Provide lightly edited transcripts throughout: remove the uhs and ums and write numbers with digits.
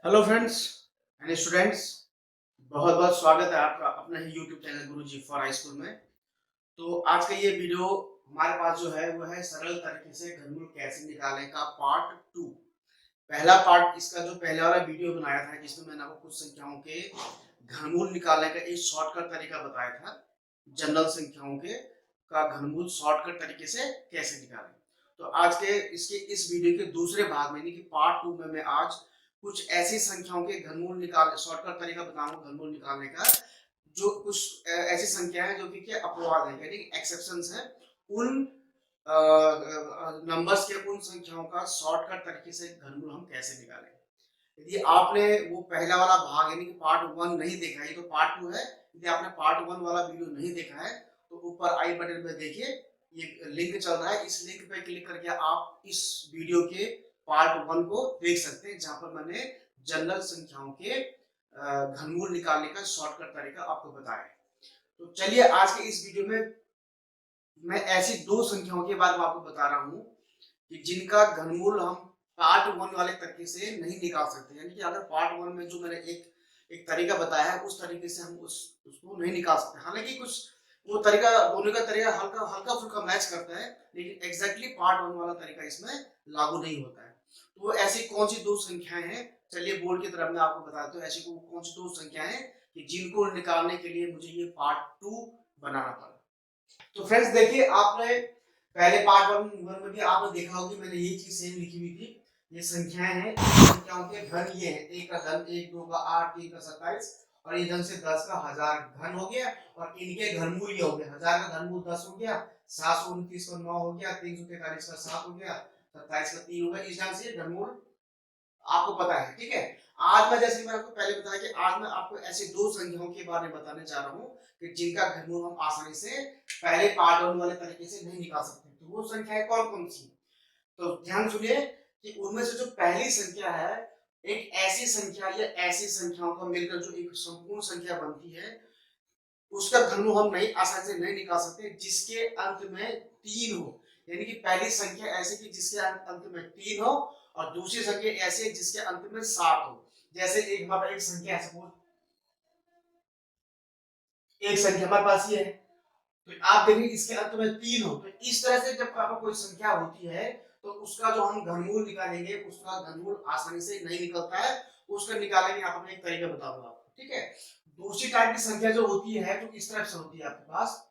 Hello friends and students, बहुत बहुत स्वागत है आपका अपने ही YouTube channel Guruji for high school में। तो आज का ये वीडियो हमारे पास जो है वो है सरल तरीके से घनमूल कैसे निकालें का पार्ट 2। पहला पार्ट इसका जो पहले वाला वीडियो बनाया था जिसमें मैंने आपको कुछ संख्याओं के घनमूल निकालने का एक शॉर्टकट तरीका बताया था। जनरल संख्याओं के का घनमूल शॉर्टकट तरीके से कैसे निकालें। तो आज के इसके इस वीडियो के दूसरे भाग में यानी कि पार्ट 2 में मैं आज कुछ ऐसी संख्याओं के घनमूल निकाल शॉर्टकट तरीका बताऊंगा घनमूल निकालने का, जो कुछ ऐसी संख्या है जो कि अपवाद है यानी एक्सेप्शंस है। उन नंबर्स के उन संख्याओं का शॉर्टकट तरीके से घनमूल हम कैसे निकालें। यदि आपने वो पहला वाला भाग यानी कि पार्ट 1 नहीं देखा है, ये तो पार्ट 2 है। यदि आपने पार्ट 1 वाला वीडियो नहीं देखा है तो ऊपर आई बटन पे देखिए, ये लिंक चल रहा है, इस लिंक पे क्लिक करके आप इस वीडियो के पार्ट 1 को देख सकते हैं, जहां पर मैंने जनरल संख्याओं के घनमूल निकालने का शॉर्टकट तरीका आपको बताया है। तो चलिए आज के इस वीडियो में मैं ऐसी दो संख्याओं के बारे में आपको बता रहा हूँ कि जिनका घनमूल हम पार्ट 1 वाले तरीके से नहीं निकाल सकते। यानी कि अगर पार्ट 1 में जो मैंने एक एक तरीका बताया है उस तरीके से हम उसको नहीं निकाल सकते। हालांकि कुछ वो तरीका बोलने का तरीका हल्का हल्का फुल्का मैच करता है, लेकिन एग्जैक्टली पार्ट 1 वाला तरीका इसमें लागू नहीं होता है। तो वो ऐसी कौन सी दो संख्याएं हैं, चलिए बोर्ड की तरफ मैं आपको बताता हूँ ऐसी कौन सी दो संख्याएं हैं कि जिनको निकालने के लिए मुझे ये पार्ट 2 बनाना पड़ा। तो फ्रेंड्स देखिए, आपने पहले पार्ट वन में भी आपने देखा होगा कि मैंने यही चीज सेम लिखी हुई थी। ये संख्याएं हैं, संख्याओं के घन ये है, एक का घन 1, 2 का 8, 3 का 27 और इधर से 10 का 1000 घन हो गया। और इनके घनमूल ये हो गया, 1000 का घनमूल 10 हो गया, 729 का 9 हो गया, 343 का 7 हो गया, 27 का 3 हो गया। इस ढंग से घनमूल आपको पता है, ठीक है। आज मैं जैसे मैंने आपको पहले बताया कि आज मैं आपको ऐसे दो संख्याओं के बारे में बताने जा रहा हूँ कि जिनका घनमूल हम आसानी से पहले पार्ट वन वाले तरीके से नहीं निकाल सकते। तो वो संख्याएं कौन कौन सी, तो ध्यान सुनिए कि उनमें से जो पहली संख्या है, एक ऐसी संख्या या ऐसी संख्याओं का मिलकर जो एक संपूर्ण संख्या बनती है, उसका घनमूल हम नहीं आसानी से नहीं निकाल सकते जिसके अंत में 3 हो। यानी कि पहली संख्या ऐसी कि जिसके अंत में 3 हो और दूसरी संख्या ऐसी है जिसके अंत में 7 हो। जैसे एक हमारे एक संख्या है, सपोज एक संख्या हमारे पास ये है, तो आप देखिए इसके अंत में 3 हो। तो इस तरह से जब आपको कोई संख्या होती है तो उसका जो हम घनमूल निकालेंगे उसका घनमूल आसानी से नहीं निकलता है। उसका निकालेंगे आप, अपने एक तरीका बताऊंगा आपको, ठीक है। दूसरी टाइप की संख्या जो होती है तो इस तरह से होती है आपके पास,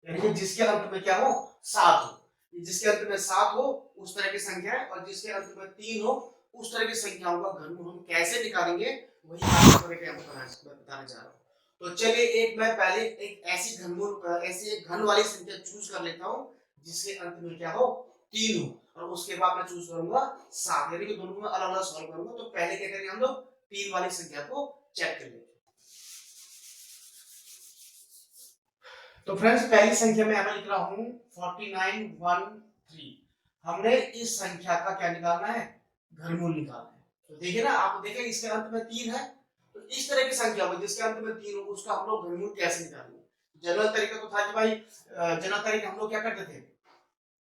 यानी कि जिसके अंत में क्या हो, 7 हो। जिसके अंत में 7 हो उस तरह की संख्या है, और जिसके अंत में 3 हो उस तरह की संख्याओं का घनमूल हम कैसे निकालेंगे वही आपको बताने जा रहा हूँ। तो चलिए एक मैं पहले एक ऐसी घनमूल ऐसी एक घन वाली संख्या चूज कर लेता हूँ जिसके अंत में क्या हो, 3 हो, और उसके बाद मैं चूज करूंगा 7। यानी कि दोनों को अलग अलग सॉल्व करूंगा। तो पहले क्या करेंगे हम लोग, 3 वाली संख्या को चेक कर लेंगे। तो फ्रेंड्स पहली संख्या में यहाँ लिख रहा हूं 4913। हमने इस संख्या का क्या निकालना है, घनमूल निकालना है। तो देखिए ना, आप देखें इसके अंत में 3 है, तो इस तरह की संख्या हो जिसके अंत में 3 हो उसका हम लोग घनमूल कैसे निकालेंगे। जनरल तरीका तो था कि भाई जनरल तरीका हम लोग क्या करते थे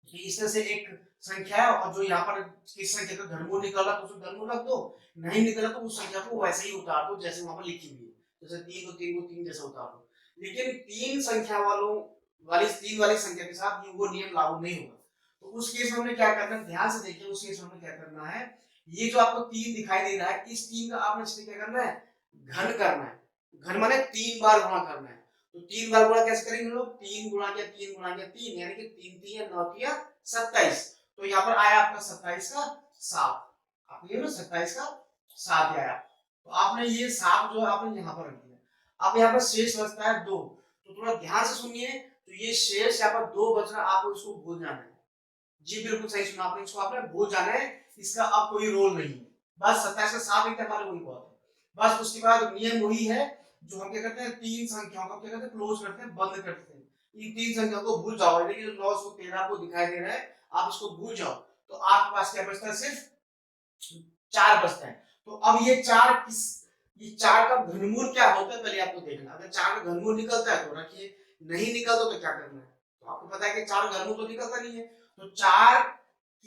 कि इस तरह से एक संख्या है और जो यहाँ पर किस संख्या का घनमूल निकला तो उसको घनमूल रख दो, नहीं निकला तो उस संख्या को वैसे ही उतार दो जैसे वहां पर लिखी हुई है। जैसे 3 को 3 जैसा उतार दो। लेकिन तीन संख्या वाली 3 वाली संख्या के साथ वो नियम लागू नहीं होगा। तो उस केस में हमें क्या करना है, ध्यान से देखिए, उस केस में हमें क्या करना है, ये जो आपको 3 दिखाई दे रहा है इस 3 का आपने इससे क्या करना है, घन करना है। घन माने 3 बार गुणा करना है। तो 3 बार गुणा कैसे करेंगे लोग, 3 गुणा किया 3 गुणा किया 3, यानी कि 3 3 9 किया 27। तो यहाँ पर आया आपका 27 का 7। आप ये ना 27 का 7 आया। तो आपने ये 7 जो है आपने यहाँ पर रख दिया। अब यहाँ पर शेष बचता है 2। तो थोड़ा ध्यान से सुनिए, तो ये शेष यहाँ पर 2 बच रहा है, आपको इसको भूल जाना है। जी बिल्कुल सही सुना आपने, इसको आपने भूल जाना है। इसका अब कोई रोल नहीं है, बस 27 का 7 लिखते हमारे वही बहुत है। बस उसके बाद नियम वही है जो हम क्या करते हैं, तीन संख्याओं को क्या करते हैं, क्लोज करते हैं, बंद करते हैं। इन तीन संख्याओं को भूल जाओ, लेकिन 9 को 13 को दिखाई दे रहा है, आप इसको भूल जाओ। तो आपके पास क्या बचता है, सिर्फ 4 बचता है। तो अब ये 4 किस, ये 4 का घनमूल क्या होता है पहले आपको देखना। अगर 4 का घनमूल निकलता है तो रखिए, नहीं निकलता तो क्या करना है। तो आपको पता है कि 4 घनमूल तो निकलता नहीं है। तो 4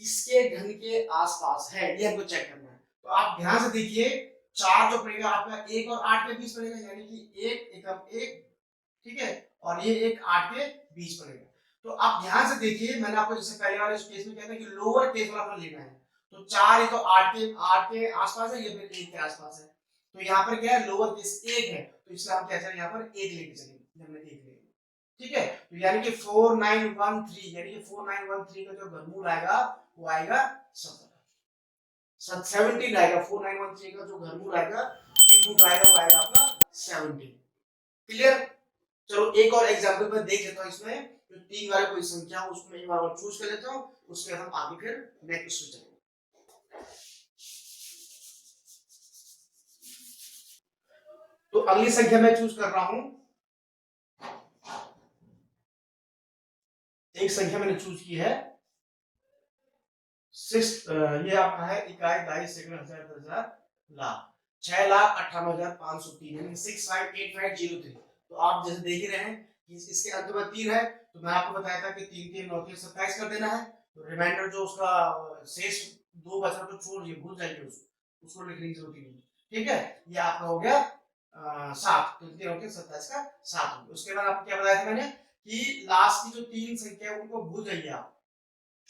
किसके घन के आसपास है ये हमको चेक करना है। तो आप ध्यान से देखिए, 4 जो पड़ेगा आपका 1 और 8 के बीच पड़ेगा, यानी कि 1 एकम 1, ठीक है, और ये एक 8 के बीच पड़ेगा। तो आप ध्यान से देखिए, मैंने आपको जैसे पहले वाले केस में कहता है कि लोअर केस वाला आपको लेना है। तो 4 ये तो 8 के आसपास है, ये फिर 1 के आसपास है। तो यहाँ पर क्या है, लोअर केस 1 है, तो इसलिए हम क्या चलेंगे, यहाँ पर 1 लेके चलेंगे, हमने 1 ले, ठीक है। तो यानी कि 4913, यानी कि 4913 का जो घनमूल आएगा वो आएगा 17 आएगा। 4913 का जो घनमूल आएगा, क्यूब रूट आएगा, वो आएगा आपका 17। क्लियर। चलो एक और एग्जांपल पर देख लेता हूं, इसमें जो 3 वाला कोई संख्या हो उसको मैं एक बार और चूज कर लेता हूं, उसके बाद हम आगे फिर नेक्स्ट पे चलेंगे। तो अगली संख्या मैं चूज कर रहा हूं, एक संख्या मैंने चूज की है 6, ये आपका है इकाई, दाई, सेकंड, हजार, दस हजार, लाख, 6,58,503, यानी 658503। तो आप जैसे देख ही रहे हैं कि इसके अंत में 3 है, तो मैं आपको बताया था कि 3 3 9 3 27 कर देना है। तो रिमाइंडर जो उसका शेष 2 बचा तो छोड़ दिए, भूल जाइए उसको लिखने की जरूरत नहीं। ठीक है, ये आपका हो गया 7, तो 3 9 27 का 7 हो गया। उसके बाद आपको क्या बताया था मैंने कि लास्ट की जो 3 संख्या है उनको भूल जाइए, आप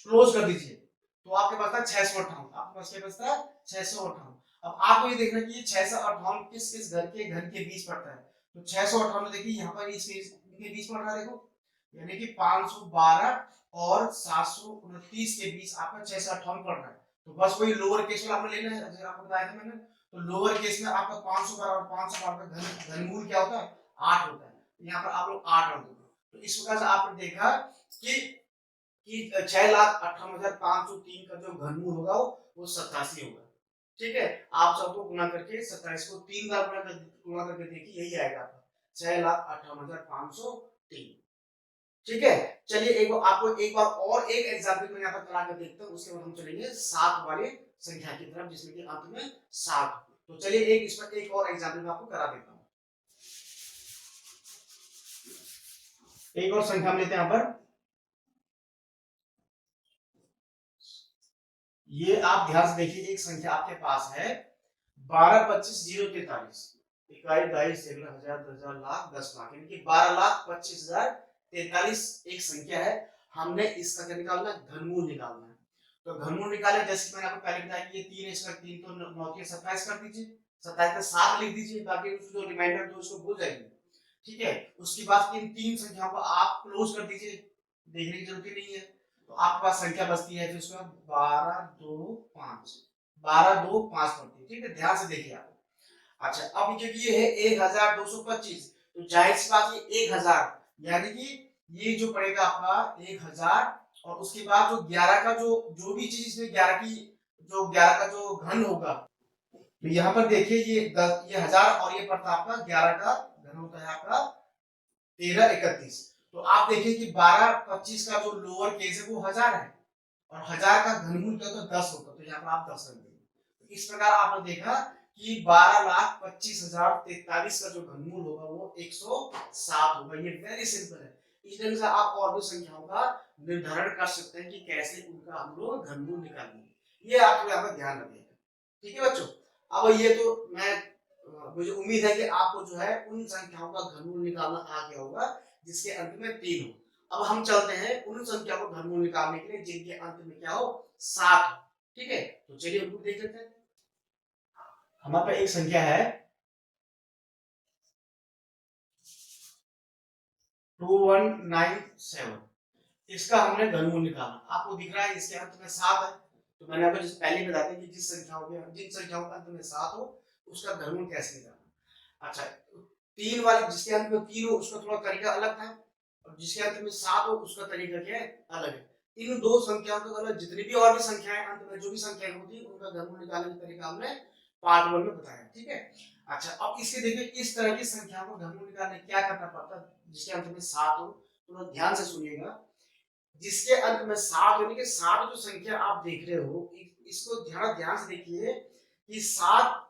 क्लोज कर दीजिए। तो आपके पास था 658, आपके पास क्या बचता है 658। अब आपको ये देखना कि ये 658 किस किस घर के बीच पड़ता है। तो 658 देखिए यहाँ पर इसके बीच पड़ रहा है, देखो, यानी कि 512 और 729 के बीच आपका 658 पड़ रहा है। तो बस वही लोअर केस वाला आपको लेना है, जैसे आपको बताया था मैंने। तो लोअर केस में आपका 512 और 512 का घनमूल क्या होता है 8 होता है। तो यहाँ पर आप लोग 8 रख दो। तो इस प्रकार से आपने देखा कि 6,58,503 का जो घनमूल होगा वो 87 होगा। ठीक है, आप सबको गुना करके 27 को 3 बार गुना करके देखिए, यही आएगा आपका 6,58,503। ठीक है, चलिए एक बार आपको एक बार और एक एग्जाम्पल में यहाँ पर करा कर देखते हैं, उसके बाद हम चलेंगे 7 वाले संख्या की तरफ जिसमें कि अंत में 7। तो चलिए इस पर एक और एग्जाम्पल में आपको करा देता हूँ। एक और संख्या हम लेते हैं यहाँ पर, ये आप ध्यान से देखिए, एक संख्या आपके पास है 12,25,043, इकाई, दाई, सेकंड, हजार, दस हजार, लाख, 10 लाख, यानी कि 12,25,043 एक संख्या है। हमने इसका क्या निकालना है, घनमूल निकालना है। तो घनमूल निकाले, जैसे मैंने आपको पहले बताया कि ये 3 है, इसका 3 तो 9 के 27 कर दीजिए, 27 का 7 लिख दीजिए, बाकी जो रिमाइंडर जो उसको भूल जाएंगे। ठीक है, उसके बाद इन 3 संख्याओं को आप क्लोज कर दीजिए, देखने की जरूरत ही नहीं है। तो आपके पास संख्या बचती है फिर उसमें 12 2 5, 12 2 5 पड़ती है। ठीक है, ध्यान से देखिए आप। अच्छा, अब क्योंकि ये है 1225, तो जाहिर सी बात ये 1000, यानी कि ये जो पड़ेगा आपका 1000, और उसके बाद जो 11 का जो भी चीज इसमें 11 की, जो 11 का जो घन होगा, तो यहाँ पर देखिए ये 10, ये 1000, और ये पड़ता आपका 11 का घन होता है आपका 1331। तो आप देखिए कि 1225 का जो लोअर केस है वो 1000 है, और 1000 का घनमूल क्या होता है 10 होता है, तो यहाँ पर आप 10 रख देंगे। तो इस प्रकार आपने देखा कि 12,25,043 का जो घनमूल होगा वो 107 होगा। ये वेरी सिंपल है। इस तरह से आप और भी संख्याओं का निर्धारण कर सकते हैं कि कैसे उनका हम लोग घनमूल निकालेंगे। ये आप यहाँ पर ध्यान रखिएगा। ठीक है बच्चों, अब ये तो मुझे उम्मीद है कि आपको जो है उन संख्याओं का घनमूल निकालना आ गया होगा जिसके अंत में 3 हो। अब हम चलते हैं उन संख्याओं का घनमूल निकालने के लिए जिनके अंत में क्या हो 7। ठीक है, तो चलिए उनको देख लेते हैं। हमारे पास एक संख्या है 2197, इसका हमने घनमूल निकाला। आपको दिख रहा है इसके अंत में 7 है। तो मैंने आपको जैसे पहले बता दिया कि जिन संख्याओं के अंत में 7 हो उसका घनमूल कैसे निकालना। अच्छा, 3 वाले जिसके अंत में 3 हो उसका थोड़ा तरीका अलग था, और जिसके अंत में 7 हो उसका तरीका क्या है, अलग है। इन दो संख्याओं का मतलब जितनी भी और भी संख्याएं अंत में जो भी संख्याएं होती उनका घनमूल निकालने का तरीका हमने पार्ट 1 में बताया। ठीक है, अच्छा अब इसके देखिए इस तरह की संख्याओं को घनमूल निकालने क्या करना पड़ता है जिसके अंत में 7 हो। तो ध्यान से सुनिएगा, जिसके अंत में 7 यानी कि 7 जो संख्या आप देख रहे हो, इसको ध्यान से देखिए कि 7,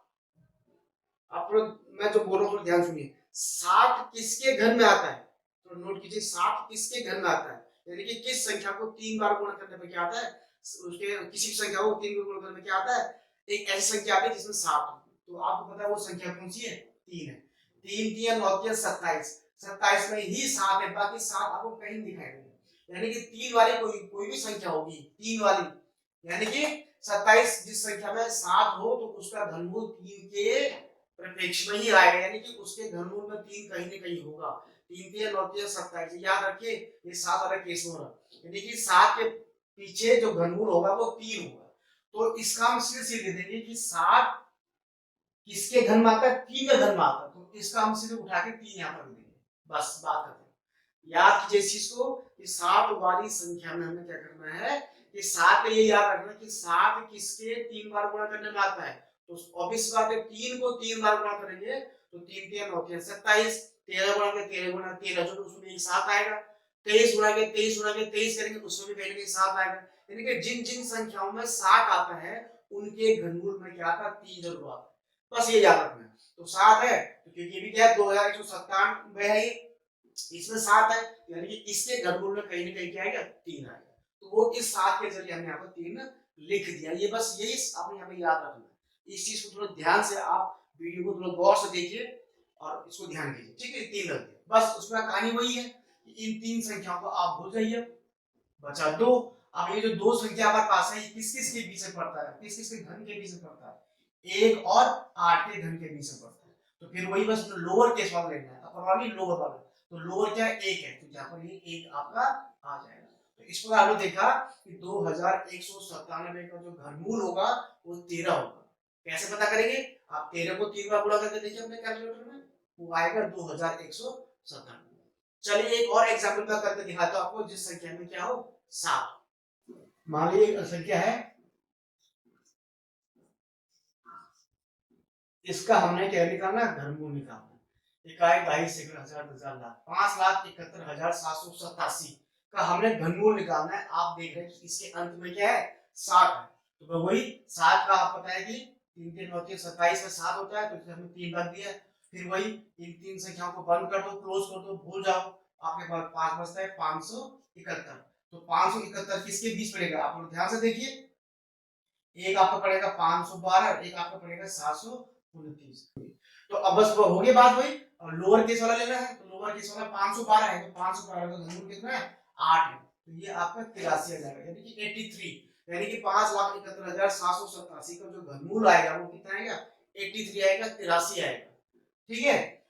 आप लोग मैं जो बोल रहा हूँ ध्यान सुनिए, 7 किसके घर में आता है, तो नोट कीजिए 7 किसके घर में आता है, यानी कि किस संख्या को 3 बार गुणा करने पे क्या आता है, उसके किसी भी संख्या को 3 बार गुणा करने में क्या आता है एक ऐसी संख्या आती है जिसमें 7 हो, तो आपको पता है वो संख्या कौन सी है? 3 है। 3 3 9 27, 27 में ही 7 है, बाकी 7 आपको कहीं दिखाई नहीं। यानी कि 3 वाली कोई भी संख्या होगी 3 वाली, यानी कि 27 जिस संख्या में 7 हो तो उसका घनमूल 3 के प्रपेक्ष में ही आएगा, यानी कि उसके घनमूल में 3 कहीं ना कहीं होगा। 3 3 9 27, याद रखिए ये 7 वाला केस हो रहा, यानी कि 7 के पीछे जो घनमूल होगा वो 3 होगा। तो इसका हम सीधे दे देंगे कि 7 किसके घन में आता है? 3 का घन में आता है, तो इसका हम सीधे उठा के 3 यहाँ पर दे देंगे, बस बात खत्म। याद कीजिए इस चीज को कि 7 वाली संख्या में हमें क्या करना है कि 7 का ये याद रखना कि 7 किसके 3 बार गुणा करने में आता है, तो ऑब्वियस बात है 3 को 3 बार गुणा करेंगे तो 3 3 9 27, 13 गुणा के 13 गुणा 13 जो उसमें एक 7 आएगा, 23 गुणा के 23 गुणा के 23 करेंगे उसमें भी कहीं ना कहीं 7 आएगा। यानी कि जिन जिन संख्याओं में 7 आता है उनके घनमूल में क्या आता है? 3 जरूर आता है, बस ये याद रखना है। तो 7 है तो क्योंकि भी क्या है 2197 है, इसमें 7 है यानी कि इसके घनमूल में कहीं ना कहीं क्या आएगा? 3 आएगा, तो वो इस 7 के जरिए हमने यहाँ पर 3 लिख दिया। ये बस यही आपने यहाँ पे याद रखना है। इस चीज को थोड़ा ध्यान से आप वीडियो को थोड़ा गौर से देखिए और इसको ध्यान दीजिए, ठीक है? 3 लग गया, बस उसमें कहानी वही है कि इन 3 संख्याओं को आप भूल जाइए, बचा 2। अब ये जो 2 संख्या हमारे पास है ये किस किस के बीच में पड़ता है? किस किस के घन के बीच में पड़ता है? 1 और 8 के घन के बीच में पड़ता है। तो फिर वही बस लोअर केस वाला लेना है, अपर वाली लोअर वाला, तो लोअर क्या है? 1 है, तो यहाँ पर ये 1 आपका आ जाएगा। तो इस प्रकार हमने देखा कि 2197 का जो घनमूल होगा वो 13 होगा। कैसे पता करेंगे? आप 13 को 3 बार गुणा करके देखिए अपने कैलकुलेटर में, वो आएगा 2197। चलिए एक और एग्जांपल मैं करके दिखाता हूं आपको जिस संख्या में क्या हो 7। मान लीजिए एक संख्या है, इसका हमने क्या निकालना है? घनमूल निकालना है। इकाई, दहाई, सैकड़ों, हजार, दशमलव, लाख, 5,71,787 का हमने घनमूल निकालना है। आप देख रहे हैं कि इसके अंत में क्या है? 7 है, तो वही 7 का आप पता है कि 3 3 9 27 में 7 होता है, तो इसे हमने 3 रख दिया। फिर वही इन 3 संख्याओं को बंद कर दो, क्लोज कर दो, भूल जाओ, आपके पास 5 बचता है 571। तो 571 किसके बीच पड़ेगा? आप लोग ध्यान से देखिए, एक आपका पड़ेगा 512, एक आपका पड़ेगा 729। तो अब बस हो गई बात वही, और लोअर केस वाला लेना है, तो लोअर केस वाला 512 है, तो 512 का घनमूल कितना है? 8 है, तो ये आपका 83 आ जाएगा, यानी कि 83, यानी कि 5,71,787 का जो घनमूल आएगा वो कितना आएगा? 83 आएगा, 83 आएगा। ठीक है,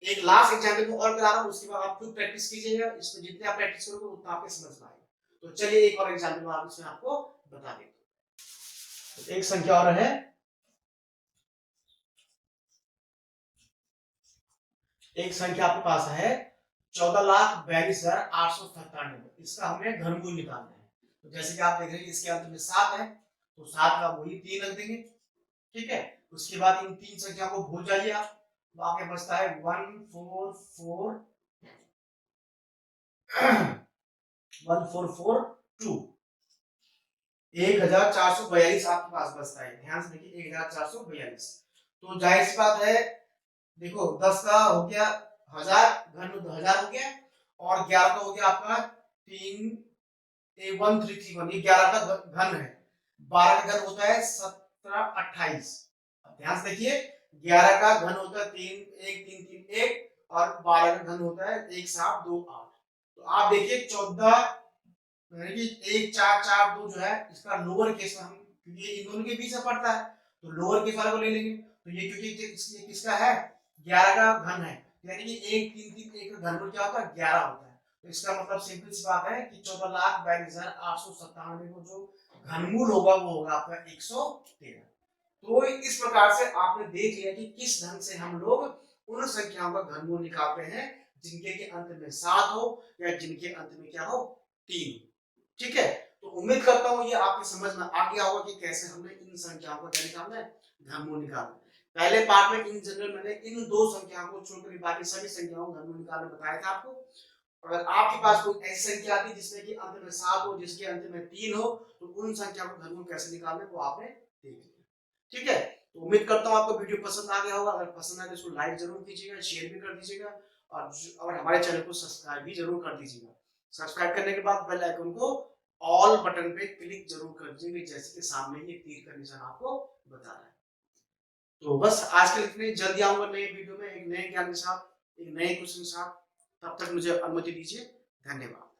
एक लास्ट एग्जांपल को और करा रहा हूं, उसके बाद आप खुद प्रैक्टिस कीजिएगा, इसमें जितने आप प्रैक्टिस करोगे उतना आपके समझ में आएगा। तो चलिए एक और एग्जांपल में आप इसमें आपको बता देते हैं। तो एक संख्या और है, एक संख्या आपके पास है 14,42,897, इसका हमें घनमूल निकालना है। तो जैसे कि आप देख रहे हैं इसके अंत में 7 है, तो 7 का वही 3 रख देंगे, ठीक है? उसके बाद इन 3 संख्या को भूल जाइए आप, तो आपके बचता है 1442, 1442 आपके पास बचता है। ध्यान से देखिए 1442, तो जाहिर सी बात है, देखो 10 का हो गया 1000, घन 1000 हो गया, और 11 का हो गया आपका 1331, ये 11 का घन है। 12 का घन होता है 1728। अब ध्यान से देखिए 11 का घन होता है 31331, और 12 का घन होता है 1728। तो आप देखिए 14 यानी कि 1442 जो है इसका लोअर केस में हम, क्योंकि ये इन दोनों के बीच में पड़ता है तो लोअर केस वाला को ले लेंगे। तो ये क्योंकि किसका है? 11 का घन है, यानी कि 1331 का घनमूल क्या होता है? 11 होता है। तो इसका मतलब सिंपल सी बात है कि 14,42,897 को जो घनमूल होगा वो होगा आपका 113। तो इस प्रकार से आपने देख लिया कि किस ढंग से हम लोग उन संख्याओं का घनमूल निकालते हैं जिनके के अंत में 7 हो या जिनके अंत में क्या हो? 3। ठीक है, तो उम्मीद करता हूं ये आपके समझ में आ गया होगा कि कैसे हमने इन संख्याओं को क्या निकालना है? घनमूल निकालना है। पहले पार्ट में इन जनरल मैंने इन 2 संख्याओं को छोड़कर बाकी सभी संख्याओं को घनमूल निकालना बताया था आपको। अगर आपके पास कोई ऐसी संख्या आती जिसमें कि अंत में 7 हो, जिसके अंत में 3 हो, तो उन संख्याओं को घनमूल कैसे निकालना है वो आपने देख लिया। ठीक है, तो उम्मीद करता हूं आपको वीडियो पसंद आ गया होगा। अगर पसंद आए तो इसको लाइक जरूर कीजिएगा, शेयर भी कर दीजिएगा, और हमारे चैनल को सब्सक्राइब भी जरूर कर दीजिएगा। सब्सक्राइब करने के बाद बेल आइकन को ऑल बटन पे क्लिक जरूर कर दीजिएगा, जैसे कि सामने ये तीर का निशान आपको बता रहा है। तो बस आज के लिए इतने, जल्दी आऊंगा नए वीडियो में एक नए ज्ञान के साथ, एक नए क्वेश्चन के साथ। तब तक मुझे अनुमति दीजिए। धन्यवाद।